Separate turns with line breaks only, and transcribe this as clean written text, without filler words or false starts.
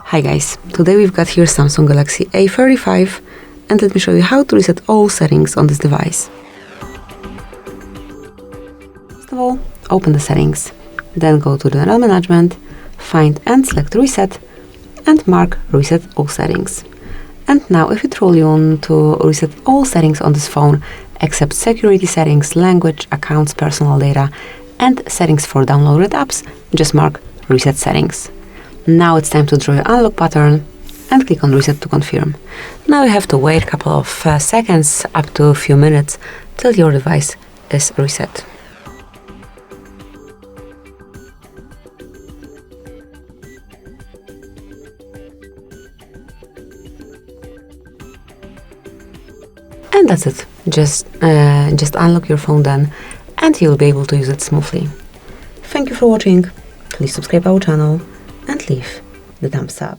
Hi guys, today we've got here Samsung Galaxy A35 and let me show you how to reset all settings on this device. First of all, open the settings, then go to General Management, find and select Reset and mark Reset All Settings. And now if you truly want to reset all settings on this phone except security settings, language, accounts, personal data and settings for downloaded apps, just mark Reset Settings. Now it's time to draw your unlock pattern and click on Reset to confirm. Now you have to wait a couple of seconds up to a few minutes till your device is reset. And that's it. Just unlock your phone then and you'll be able to use it smoothly. Thank you for watching. Please subscribe our channel and leave the thumbs up.